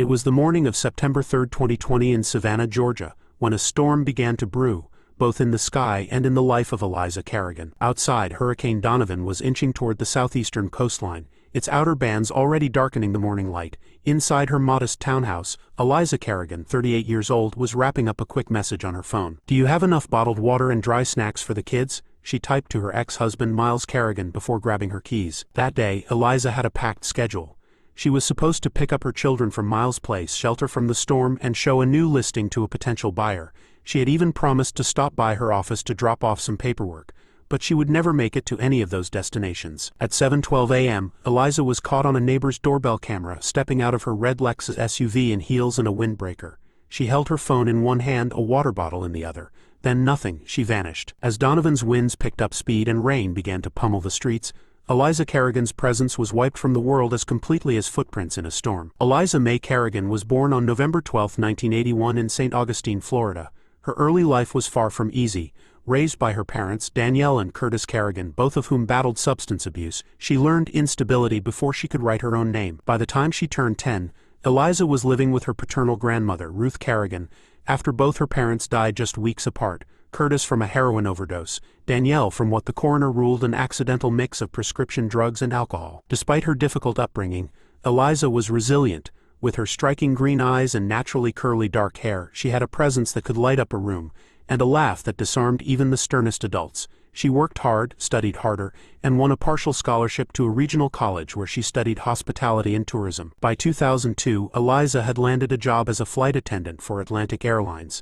It was the morning of September 3, 2020 in Savannah, Georgia, when a storm began to brew, both in the sky and in the life of Eliza Kerrigan. Outside, Hurricane Donovan was inching toward the southeastern coastline, its outer bands already darkening the morning light. Inside her modest townhouse, Eliza Kerrigan, 38 years old, was wrapping up a quick message on her phone. "Do you have enough bottled water and dry snacks for the kids?" she typed to her ex-husband Miles Kerrigan before grabbing her keys. That day, Eliza had a packed schedule. She was supposed to pick up her children from Miles' place, shelter from the storm, and show a new listing to a potential buyer. She had even promised to stop by her office to drop off some paperwork, but she would never make it to any of those destinations. At 7:12 a.m., Eliza was caught on a neighbor's doorbell camera stepping out of her red Lexus SUV in heels and a windbreaker. She held her phone in one hand, a water bottle in the other. Then nothing, she vanished. As Donovan's winds picked up speed and rain began to pummel the streets, Eliza Kerrigan's presence was wiped from the world as completely as footprints in a storm. Eliza May Kerrigan was born on November 12, 1981 in St. Augustine, Florida. Her early life was far from easy. Raised by her parents, Danielle and Curtis Kerrigan, both of whom battled substance abuse, she learned instability before she could write her own name. By the time she turned 10, Eliza was living with her paternal grandmother, Ruth Kerrigan, after both her parents died just weeks apart. Curtis from a heroin overdose, Danielle from what the coroner ruled an accidental mix of prescription drugs and alcohol. Despite her difficult upbringing, Eliza was resilient. With her striking green eyes and naturally curly dark hair, she had a presence that could light up a room, and a laugh that disarmed even the sternest adults. She worked hard, studied harder, and won a partial scholarship to a regional college where she studied hospitality and tourism. By 2002, Eliza had landed a job as a flight attendant for Atlantic Airlines.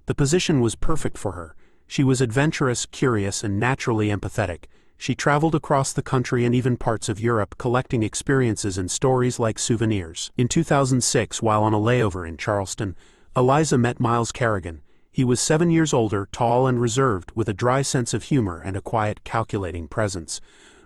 The position was perfect for her. She was adventurous, curious, and naturally empathetic. She traveled across the country and even parts of Europe, collecting experiences and stories like souvenirs. In 2006, while on a layover in Charleston, Eliza met Miles Kerrigan. He was 7 years older, tall and reserved, with a dry sense of humor and a quiet, calculating presence.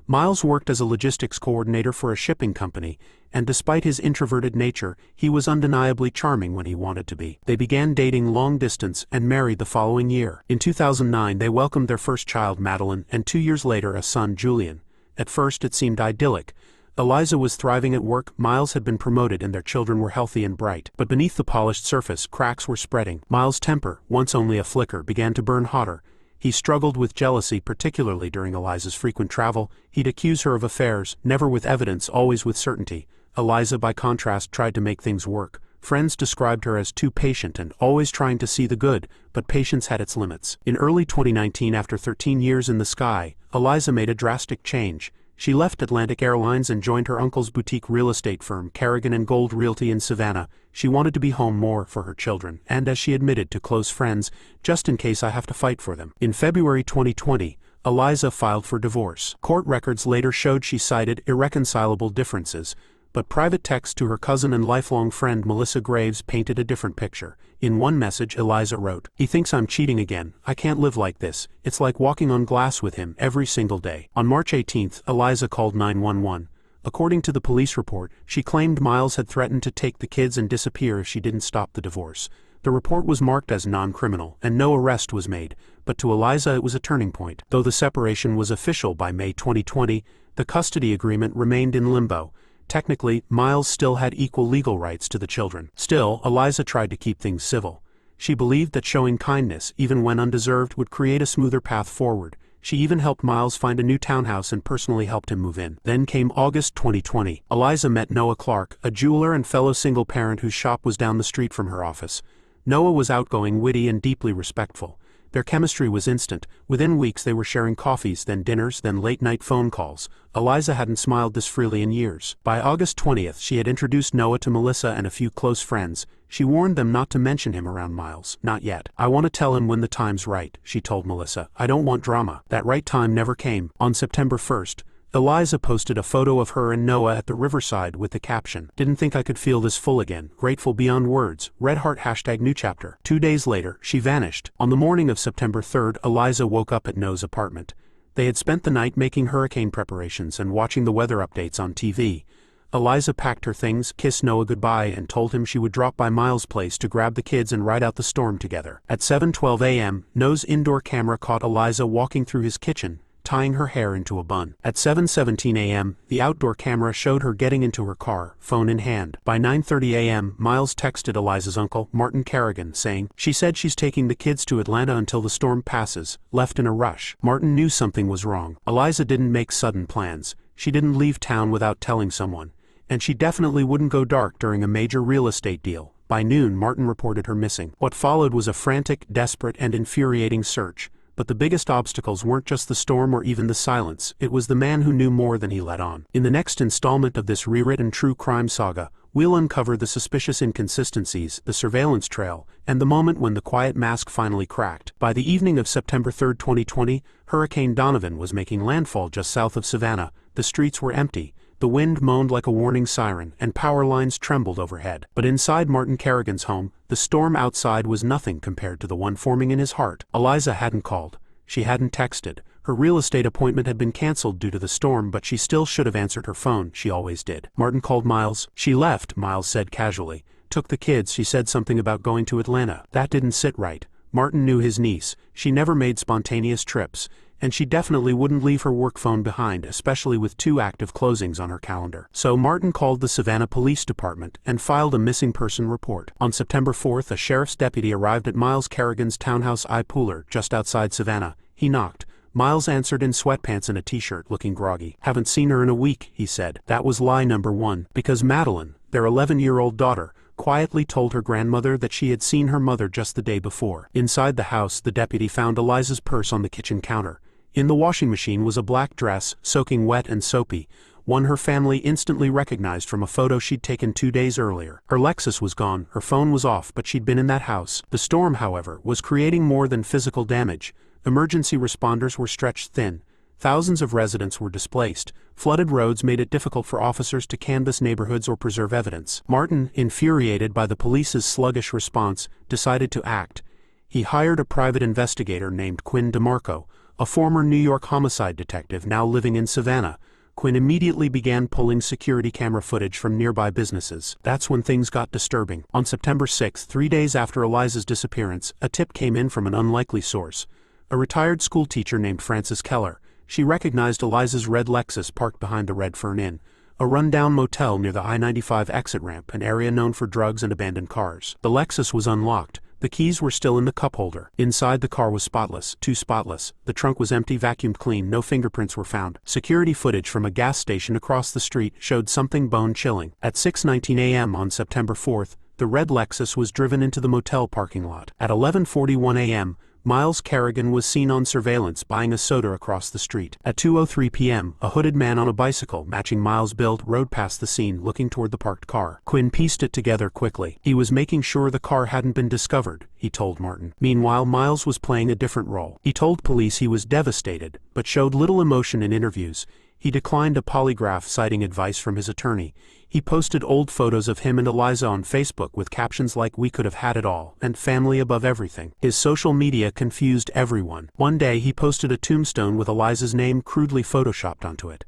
Miles worked as a logistics coordinator for a shipping company, and despite his introverted nature, he was undeniably charming when he wanted to be. They began dating long distance and married the following year. In 2009, they welcomed their first child, Madeline, and 2 years later a son, Julian. At first, it seemed idyllic. Eliza was thriving at work, Miles had been promoted, and their children were healthy and bright. But beneath the polished surface, cracks were spreading. Miles' temper, once only a flicker, began to burn hotter. He struggled with jealousy, particularly during Eliza's frequent travel. He'd accuse her of affairs, never with evidence, always with certainty. Eliza, by contrast, tried to make things work. Friends described her as too patient and always trying to see the good, but patience had its limits. In early 2019, after 13 years in the sky, Eliza made a drastic change. She left Atlantic Airlines and joined her uncle's boutique real estate firm, Kerrigan and Gold Realty in Savannah. She wanted to be home more for her children, and as she admitted to close friends, just in case I have to fight for them. In February 2020, Eliza filed for divorce. Court records later showed she cited irreconcilable differences, but private texts to her cousin and lifelong friend Melissa Graves painted a different picture. In one message, Eliza wrote, "He thinks I'm cheating again. I can't live like this. It's like walking on glass with him every single day." On March 18, Eliza called 911. According to the police report, she claimed Miles had threatened to take the kids and disappear if she didn't stop the divorce. The report was marked as non-criminal, and no arrest was made, but to Eliza it was a turning point. Though the separation was official by May 2020, the custody agreement remained in limbo. Technically, Miles still had equal legal rights to the children. Still, Eliza tried to keep things civil. She believed that showing kindness, even when undeserved, would create a smoother path forward. She even helped Miles find a new townhouse and personally helped him move in. Then came August 2020. Eliza met Noah Clark, a jeweler and fellow single parent whose shop was down the street from her office. Noah was outgoing, witty, and deeply respectful. Their chemistry was instant. Within weeks they were sharing coffees, then dinners, then late-night phone calls. Eliza hadn't smiled this freely in years. By August 20th, she had introduced Noah to Melissa and a few close friends. She warned them not to mention him around Miles. "Not yet. I want to tell him when the time's right," she told Melissa. "I don't want drama." That right time never came. On September 1st, Eliza posted a photo of her and Noah at the riverside with the caption, "Didn't think I could feel this full again. Grateful beyond words. Red heart #new chapter." 2 days later, she vanished. On the morning of September 3rd, Eliza woke up at Noah's apartment. They had spent the night making hurricane preparations and watching the weather updates on TV. Eliza packed her things, kissed Noah goodbye, and told him she would drop by Miles' place to grab the kids and ride out the storm together. At 7:12 a.m., Noah's indoor camera caught Eliza walking through his kitchen, tying her hair into a bun. At 7:17 a.m., the outdoor camera showed her getting into her car, phone in hand. By 9:30 a.m., Miles texted Eliza's uncle, Martin Kerrigan, saying, "She said she's taking the kids to Atlanta until the storm passes, left in a rush." Martin knew something was wrong. Eliza didn't make sudden plans. She didn't leave town without telling someone. And she definitely wouldn't go dark during a major real estate deal. By noon, Martin reported her missing. What followed was a frantic, desperate, and infuriating search. But the biggest obstacles weren't just the storm or even the silence, it was the man who knew more than he let on. In the next installment of this rewritten true crime saga, we'll uncover the suspicious inconsistencies, the surveillance trail, and the moment when the quiet mask finally cracked. By the evening of September 3, 2020, Hurricane Donovan was making landfall just south of Savannah. The streets were empty. The wind moaned like a warning siren, and power lines trembled overhead. But inside Martin Kerrigan's home, the storm outside was nothing compared to the one forming in his heart. Eliza hadn't called. She hadn't texted. Her real estate appointment had been canceled due to the storm, but she still should have answered her phone. She always did. Martin called Miles. "She left," Miles said casually. "Took the kids. She said something about going to Atlanta." That didn't sit right. Martin knew his niece. She never made spontaneous trips. And she definitely wouldn't leave her work phone behind, especially with 2 active closings on her calendar. So Martin called the Savannah Police Department and filed a missing person report. On September 4th, a sheriff's deputy arrived at Miles Kerrigan's townhouse Pooler, just outside Savannah. He knocked. Miles answered in sweatpants and a t-shirt, looking groggy. "Haven't seen her in a week," he said. That was lie number 1, because Madeline, their 11-year-old daughter, quietly told her grandmother that she had seen her mother just the day before. Inside the house, the deputy found Eliza's purse on the kitchen counter. In the washing machine was a black dress, soaking wet and soapy, one her family instantly recognized from a photo she'd taken 2 days earlier. Her Lexus was gone, her phone was off, but she'd been in that house. The storm, however, was creating more than physical damage. Emergency responders were stretched thin. Thousands of residents were displaced. Flooded roads made it difficult for officers to canvass neighborhoods or preserve evidence. Martin, infuriated by the police's sluggish response, decided to act. He hired a private investigator named Quinn DeMarco, a former New York homicide detective now living in Savannah. Quinn immediately began pulling security camera footage from nearby businesses. That's when things got disturbing. On September 6, 3 days after Eliza's disappearance, a tip came in from an unlikely source. A retired school teacher named Frances Keller. She recognized Eliza's red Lexus parked behind the Red Fern Inn, a rundown motel near the I-95 exit ramp, an area known for drugs and abandoned cars. The Lexus was unlocked. The keys were still in the cup holder. Inside, the car was spotless, too spotless. The trunk was empty, vacuumed clean, no fingerprints were found. Security footage from a gas station across the street showed something bone-chilling. At 6:19 a.m. on September 4th, the red Lexus was driven into the motel parking lot. At 11:41 a.m., Miles Kerrigan was seen on surveillance buying a soda across the street. At 2:03 p.m., a hooded man on a bicycle matching Miles' build rode past the scene, looking toward the parked car. Quinn pieced it together quickly. He was making sure the car hadn't been discovered, he told Martin. Meanwhile, Miles was playing a different role. He told police he was devastated, but showed little emotion in interviews. He declined a polygraph, citing advice from his attorney. He posted old photos of him and Eliza on Facebook with captions like "We could have had it all" and "Family above everything." His social media confused everyone. One day he posted a tombstone with Eliza's name crudely photoshopped onto it.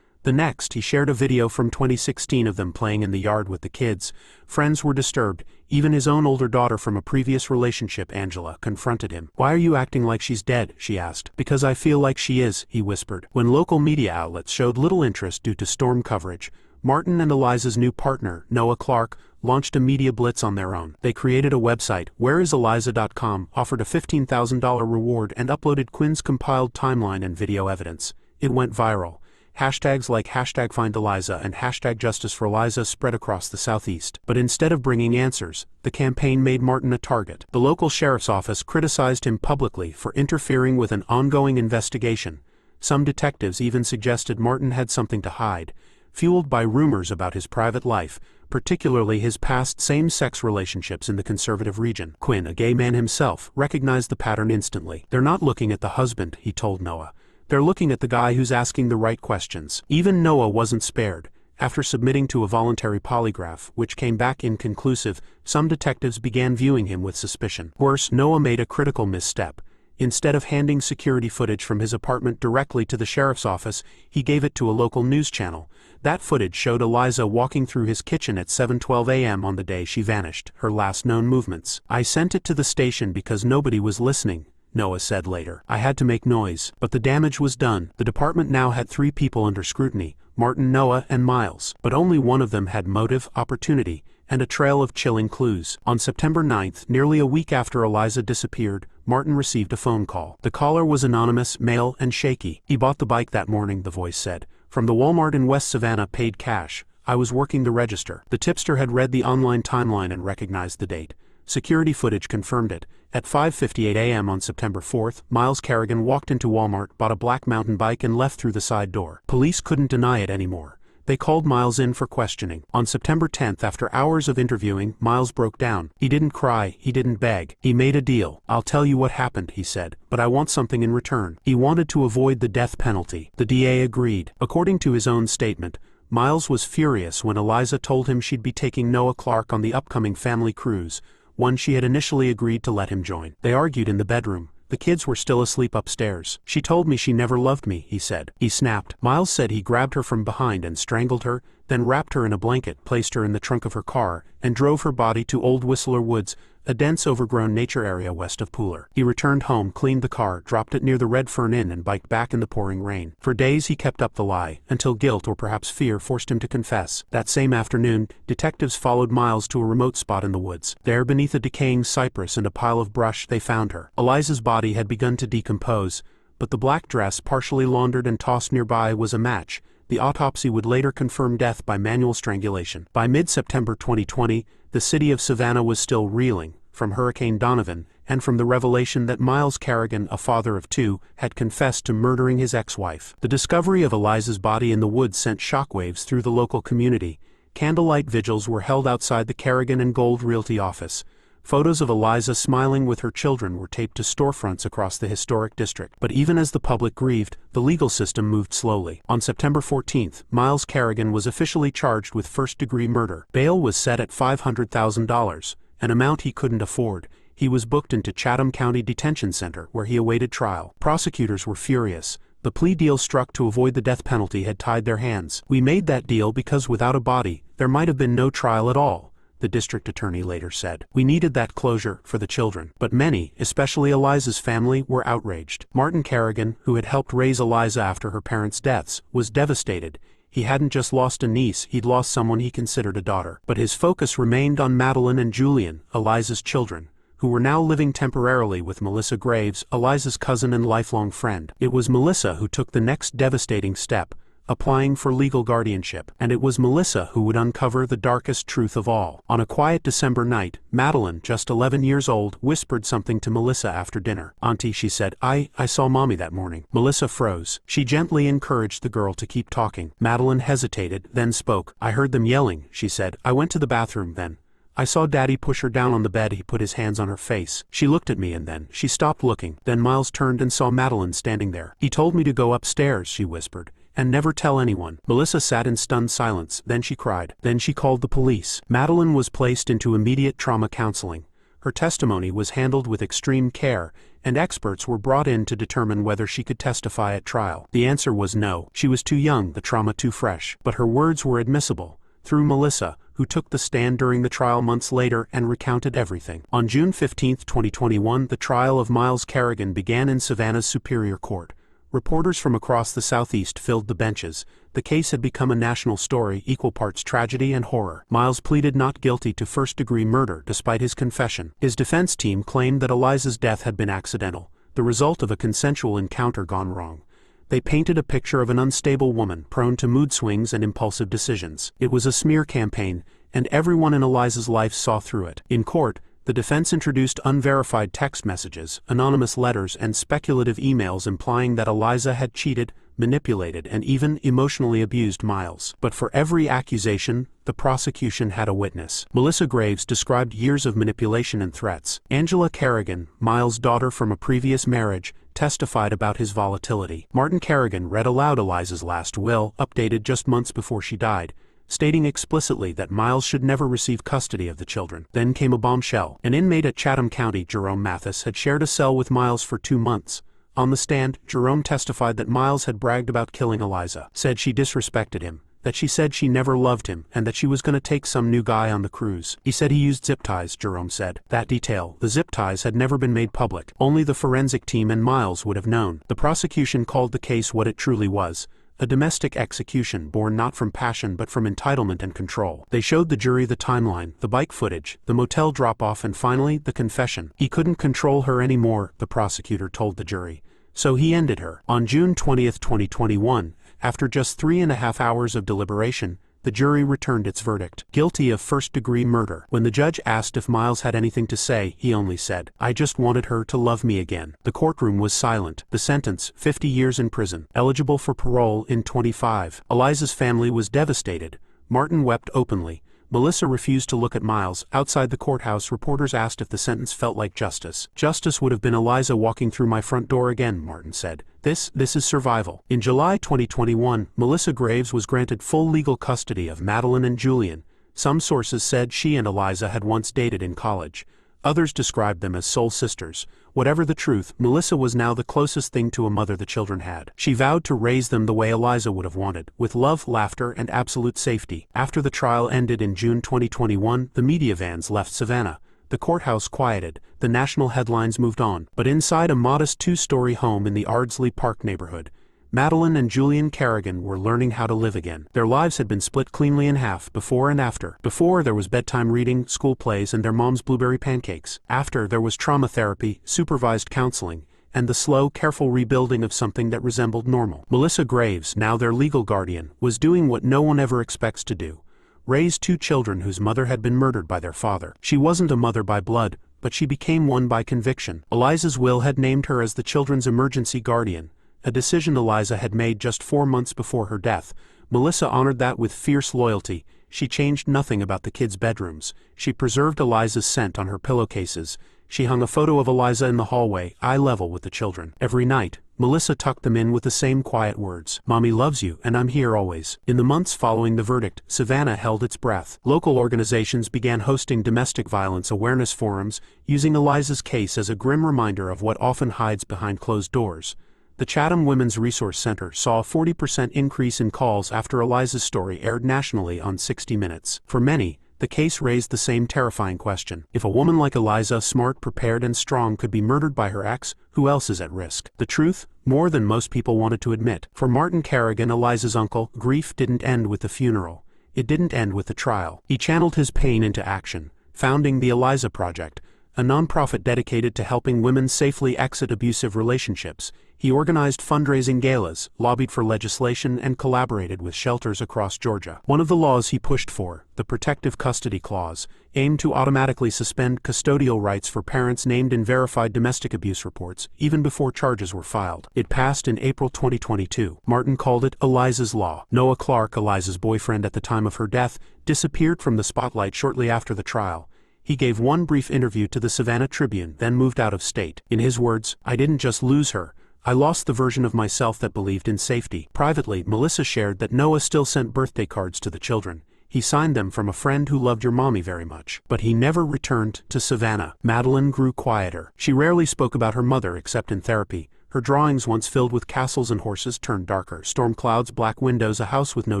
The next, he shared a video from 2016 of them playing in the yard with the kids. Friends were disturbed. Even his own older daughter from a previous relationship, Angela, confronted him. "Why are you acting like she's dead?" she asked. "Because I feel like she is," he whispered. When local media outlets showed little interest due to storm coverage, Martin and Eliza's new partner, Noah Clark, launched a media blitz on their own. They created a website, whereiseliza.com, offered a $15,000 reward, and uploaded Quinn's compiled timeline and video evidence. It went viral. Hashtags like #FindEliza and #JusticeForEliza spread across the Southeast. But instead of bringing answers, the campaign made Martin a target. The local sheriff's office criticized him publicly for interfering with an ongoing investigation. Some detectives even suggested Martin had something to hide, fueled by rumors about his private life, particularly his past same-sex relationships in the conservative region. Quinn, a gay man himself, recognized the pattern instantly. "They're not looking at the husband," he told Noah. "They're looking at the guy who's asking the right questions." Even Noah wasn't spared. After submitting to a voluntary polygraph, which came back inconclusive, some detectives began viewing him with suspicion. Worse, Noah made a critical misstep. Instead of handing security footage from his apartment directly to the sheriff's office, he gave it to a local news channel. That footage showed Eliza walking through his kitchen at 7:12 a.m. on the day she vanished, her last known movements. "I sent it to the station because nobody was listening," Noah said later. I had to make noise, but the damage was done. The department now had 3 people under scrutiny, Martin, Noah, and Miles, but only one of them had motive, opportunity, and a trail of chilling clues. On September 9th, nearly a week after Eliza disappeared, Martin received a phone call. The caller was anonymous, male, and shaky. He bought the bike that morning, the voice said. From the Walmart in West Savannah, paid cash. I was working the register. The tipster had read the online timeline and recognized the date. Security footage confirmed it. At 5:58 a.m. on September 4th, Miles Kerrigan walked into Walmart, bought a black mountain bike and left through the side door. Police couldn't deny it anymore. They called Miles in for questioning. On September 10th, after hours of interviewing, Miles broke down. He didn't cry, he didn't beg. He made a deal. I'll tell you what happened, he said, but I want something in return. He wanted to avoid the death penalty. The DA agreed. According to his own statement, Miles was furious when Eliza told him she'd be taking Noah Clark on the upcoming family cruise, one she had initially agreed to let him join. They argued in the bedroom. The kids were still asleep upstairs. She told me she never loved me, he said. He snapped. Miles said he grabbed her from behind and strangled her, then wrapped her in a blanket, placed her in the trunk of her car, and drove her body to Old Whistler Woods, a dense overgrown nature area west of Pooler. He returned home, cleaned the car, dropped it near the Red Fern Inn and biked back in the pouring rain. For days he kept up the lie, until guilt or perhaps fear forced him to confess. That same afternoon, detectives followed Miles to a remote spot in the woods. There, beneath a decaying cypress and a pile of brush, they found her. Eliza's body had begun to decompose, but the black dress, partially laundered and tossed nearby, was a match. The autopsy would later confirm death by manual strangulation. By mid-September 2020, the city of Savannah was still reeling, from Hurricane Donovan, and from the revelation that Miles Kerrigan, a father of 2, had confessed to murdering his ex-wife. The discovery of Eliza's body in the woods sent shockwaves through the local community. Candlelight vigils were held outside the Kerrigan and Gold Realty office. Photos of Eliza smiling with her children were taped to storefronts across the historic district. But even as the public grieved, the legal system moved slowly. On September 14th, Miles Kerrigan was officially charged with first-degree murder. Bail was set at $500,000, an amount he couldn't afford. He was booked into Chatham County Detention Center, where he awaited trial. Prosecutors were furious. The plea deal struck to avoid the death penalty had tied their hands. We made that deal because without a body, there might have been no trial at all, the district attorney later said. We needed that closure for the children. But many, especially Eliza's family, were outraged. Martin Kerrigan, who had helped raise Eliza after her parents' deaths, was devastated. He hadn't just lost a niece, he'd lost someone he considered a daughter. But his focus remained on Madeline and Julian, Eliza's children, who were now living temporarily with Melissa Graves, Eliza's cousin and lifelong friend. It was Melissa who took the next devastating step, applying for legal guardianship, and it was Melissa who would uncover the darkest truth of all. On a quiet December night, Madeline, just 11 years old, whispered something to Melissa after dinner. Auntie, she said, I saw Mommy that morning. Melissa froze. She gently encouraged the girl to keep talking. Madeline hesitated, then spoke. I heard them yelling, she said. I went to the bathroom then. I saw Daddy push her down on the bed. He put his hands on her face. She looked at me and then she stopped looking. Then Miles turned and saw Madeline standing there. He told me to go upstairs, she whispered, and never tell anyone. Melissa sat in stunned silence. Then she cried. Then she called the police. Madeline was placed into immediate trauma counseling. Her testimony was handled with extreme care, and experts were brought in to determine whether she could testify at trial. The answer was no. She was too young, the trauma too fresh. But her words were admissible, through Melissa, who took the stand during the trial months later and recounted everything. On June 15, 2021, the trial of Miles Kerrigan began in Savannah's Superior Court. Reporters from across the Southeast filled the benches. The case had become a national story, equal parts tragedy and horror. Miles pleaded not guilty to first-degree murder despite his confession. His defense team claimed that Eliza's death had been accidental, the result of a consensual encounter gone wrong. They painted a picture of an unstable woman, prone to mood swings and impulsive decisions. It was a smear campaign, and everyone in Eliza's life saw through it. In court, the defense introduced unverified text messages, anonymous letters, and speculative emails implying that Eliza had cheated, manipulated, and even emotionally abused Miles. But for every accusation, the prosecution had a witness. Melissa Graves described years of manipulation and threats. Angela Kerrigan, Miles' daughter from a previous marriage, testified about his volatility. Martin Kerrigan read aloud Eliza's last will, updated just months before she died, stating explicitly that Miles should never receive custody of the children. Then came a bombshell. An inmate at Chatham County, Jerome Mathis, had shared a cell with Miles for 2 months. On the stand, Jerome testified that Miles had bragged about killing Eliza, said she disrespected him, that she said she never loved him and that she was going to take some new guy on the cruise. He said he used zip ties, Jerome said. That detail, the zip ties, had never been made public. Only the forensic team and Miles would have known. The prosecution called the case what it truly was: a domestic execution born not from passion but from entitlement and control. They showed the jury the timeline, the bike footage, the motel drop-off, and finally, the confession. He couldn't control her anymore, the prosecutor told the jury. So he ended her. On June 20, 2021, after just 3.5 hours of deliberation, the jury returned its verdict: guilty of first-degree murder. When the judge asked if Miles had anything to say, he only said, "I just wanted her to love me again." The courtroom was silent. The sentence, 50 years in prison, eligible for parole in 25. Eliza's family was devastated. Martin wept openly. Melissa refused to look at Miles. Outside the courthouse, reporters asked if the sentence felt like justice. "Justice would have been Eliza walking through my front door again," Martin said. This is survival." In July 2021, Melissa Graves was granted full legal custody of Madeline and Julian. Some sources said she and Eliza had once dated in college. Others described them as soul sisters. Whatever the truth, Melissa was now the closest thing to a mother the children had. She vowed to raise them the way Eliza would have wanted, with love, laughter, and absolute safety. After the trial ended in June 2021, the media vans left Savannah. The courthouse quieted, the national headlines moved on. But inside a modest 2-story home in the Ardsley Park neighborhood, Madeline and Julian Kerrigan were learning how to live again. Their lives had been split cleanly in half, before and after. Before, there was bedtime reading, school plays, and their mom's blueberry pancakes. After, there was trauma therapy, supervised counseling, and the slow, careful rebuilding of something that resembled normal. Melissa Graves, now their legal guardian, was doing what no one ever expects to do: raise 2 children whose mother had been murdered by their father. She wasn't a mother by blood, but she became one by conviction. Eliza's will had named her as the children's emergency guardian, a decision Eliza had made just 4 months before her death. Melissa honored that with fierce loyalty. She changed nothing about the kids' bedrooms. She preserved Eliza's scent on her pillowcases. She hung a photo of Eliza in the hallway, eye level with the children. Every night, Melissa tucked them in with the same quiet words: "Mommy loves you, and I'm here always." In the months following the verdict, Savannah held its breath. Local organizations began hosting domestic violence awareness forums, using Eliza's case as a grim reminder of what often hides behind closed doors. The Chatham Women's Resource Center saw a 40% increase in calls after Eliza's story aired nationally on 60 Minutes. For many, the case raised the same terrifying question: if a woman like Eliza, smart, prepared, and strong, could be murdered by her ex, who else is at risk? The truth? More than most people wanted to admit. For Martin Kerrigan, Eliza's uncle, grief didn't end with the funeral. It didn't end with the trial. He channeled his pain into action, founding the Eliza Project, a nonprofit dedicated to helping women safely exit abusive relationships. He organized fundraising galas, lobbied for legislation, and collaborated with shelters across Georgia. One of the laws he pushed for, the Protective Custody Clause, aimed to automatically suspend custodial rights for parents named in verified domestic abuse reports, even before charges were filed. It passed in April 2022. Martin called it Eliza's Law. Noah Clark, Eliza's boyfriend at the time of her death, disappeared from the spotlight shortly after the trial. He gave one brief interview to the Savannah Tribune, then moved out of state. In his words, "I didn't just lose her. I lost the version of myself that believed in safety." Privately, Melissa shared that Noah still sent birthday cards to the children. He signed them from a friend who loved your mommy very much. But he never returned to Savannah. Madeline grew quieter. She rarely spoke about her mother except in therapy. Her drawings, once filled with castles and horses, turned darker. Storm clouds, black windows, a house with no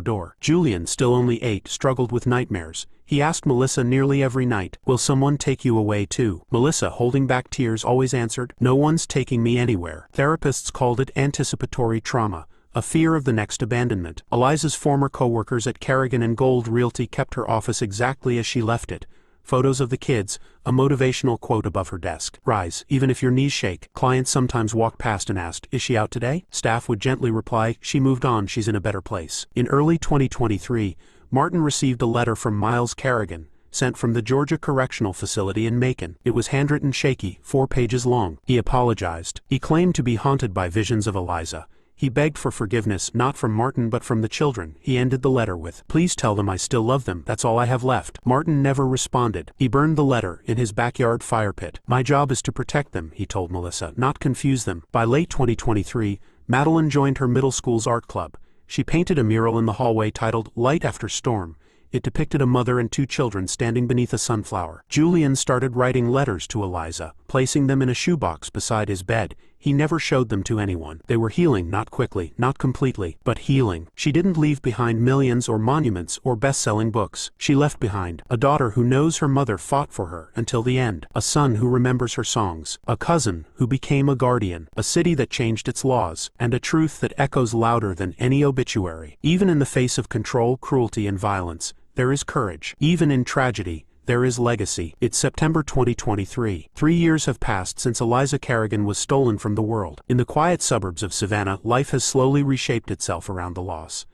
door. Julian, still only 8, struggled with nightmares. He asked Melissa nearly every night, "Will someone take you away too?" Melissa, holding back tears, always answered, "No one's taking me anywhere." Therapists called it anticipatory trauma, a fear of the next abandonment. Eliza's former co-workers at Kerrigan and Gold Realty kept her office exactly as she left it. Photos of the kids, a motivational quote above her desk: "Rise, even if your knees shake." Clients sometimes walked past and asked, "Is she out today?" Staff would gently reply, "She moved on, she's in a better place." In early 2023, Martin received a letter from Miles Kerrigan, sent from the Georgia Correctional Facility in Macon. It was handwritten, shaky, 4 pages long. He apologized. He claimed to be haunted by visions of Eliza. He begged for forgiveness, not from Martin but from the children. He ended the letter with, "Please tell them I still love them, that's all I have left." Martin never responded. He burned the letter in his backyard fire pit. "My job is to protect them," he told Melissa, "not confuse them." By late 2023, Madeline joined her middle school's art club. She painted a mural in the hallway titled "Light After Storm." It depicted a mother and 2 children standing beneath a sunflower. Julian started writing letters to Eliza, placing them in a shoebox beside his bed. he never showed them to anyone. They were healing, not quickly, not completely, but healing. She didn't leave behind millions or monuments or best-selling books. She left behind a daughter who knows her mother fought for her until the end, a son who remembers her songs, a cousin who became a guardian, a city that changed its laws, and a truth that echoes louder than any obituary. Even in the face of control, cruelty, and violence, there is courage. Even in tragedy, there is legacy. It's September 2023. 3 years have passed since Eliza Kerrigan was stolen from the world. In the quiet suburbs of Savannah, life has slowly reshaped itself around the loss.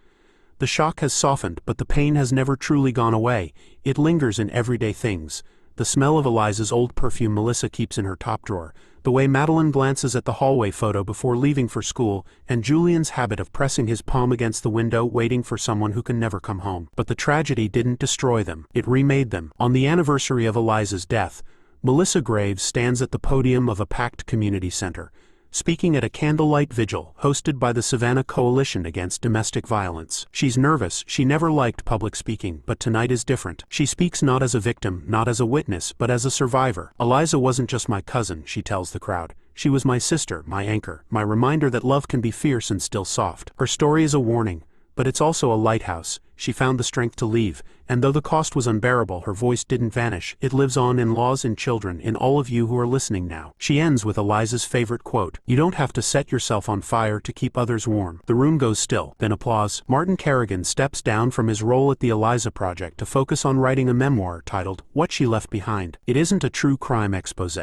The shock has softened, but the pain has never truly gone away. It lingers in everyday things. The smell of Eliza's old perfume Melissa keeps in her top drawer, the way Madeline glances at the hallway photo before leaving for school, and Julian's habit of pressing his palm against the window waiting for someone who can never come home. But the tragedy didn't destroy them, it remade them. On the anniversary of Eliza's death, Melissa Graves stands at the podium of a packed community center, speaking at a candlelight vigil hosted by the Savannah Coalition Against Domestic Violence. She's nervous, she never liked public speaking, but tonight is different. She speaks not as a victim, not as a witness, but as a survivor. Eliza wasn't just my cousin, she tells the crowd. She was my sister, my anchor, my reminder that love can be fierce and still soft. Her story is a warning, but it's also a lighthouse. She found the strength to leave, and though the cost was unbearable, her voice didn't vanish. It lives on in laws and children, in all of you who are listening now. She ends with Eliza's favorite quote: "You don't have to set yourself on fire to keep others warm." The room goes still, then applause. Martin Kerrigan steps down from his role at the Eliza Project to focus on writing a memoir titled What She Left Behind. It isn't a true crime expose.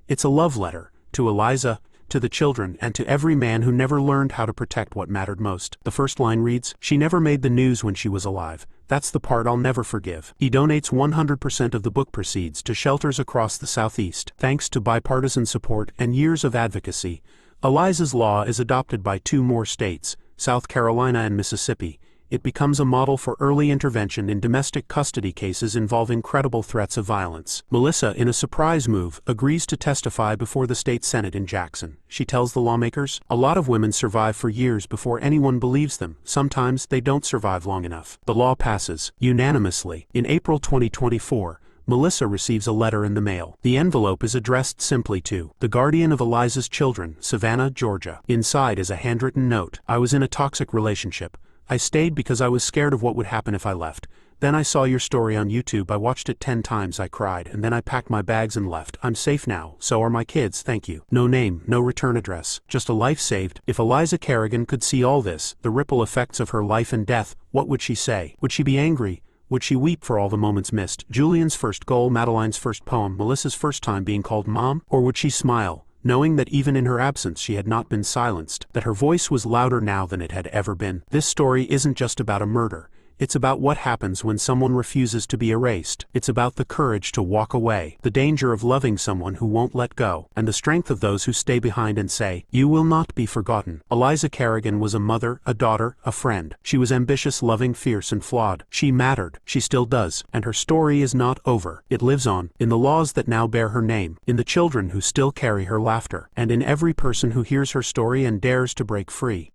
It's a love letter to Eliza, to the children, and to every man who never learned how to protect what mattered most. The first line reads, "She never made the news when she was alive. That's the part I'll never forgive." He donates 100% of the book proceeds to shelters across the Southeast. Thanks to bipartisan support and years of advocacy, Eliza's law is adopted by 2 more states, South Carolina and Mississippi. It becomes a model for early intervention in domestic custody cases involving credible threats of violence. Melissa, in a surprise move, agrees to testify before the state Senate in Jackson. She tells the lawmakers, "A lot of women survive for years before anyone believes them. Sometimes they don't survive long enough." The law passes unanimously. In April 2024, Melissa receives a letter in the mail. The envelope is addressed simply to the guardian of Eliza's children, Savannah, Georgia. Inside is a handwritten note. "I was in a toxic relationship. I stayed because I was scared of what would happen if I left. Then I saw your story on YouTube. I watched it 10 times. I cried, and then I packed my bags and left. I'm safe now. So are my kids. Thank you." No name, no return address, just a life saved. If Eliza Kerrigan could see all this, the ripple effects of her life and death, what would she say? Would she be angry? Would she weep for all the moments missed? Julian's first goal, Madeline's first poem, Melissa's first time being called mom? Or would she smile, knowing that even in her absence she had not been silenced, that her voice was louder now than it had ever been? This story isn't just about a murder. It's about what happens when someone refuses to be erased. It's about the courage to walk away, the danger of loving someone who won't let go, and the strength of those who stay behind and say, "You will not be forgotten." Eliza Kerrigan was a mother, a daughter, a friend. She was ambitious, loving, fierce, and flawed. She mattered. She still does. And her story is not over. It lives on, in the laws that now bear her name, in the children who still carry her laughter, and in every person who hears her story and dares to break free.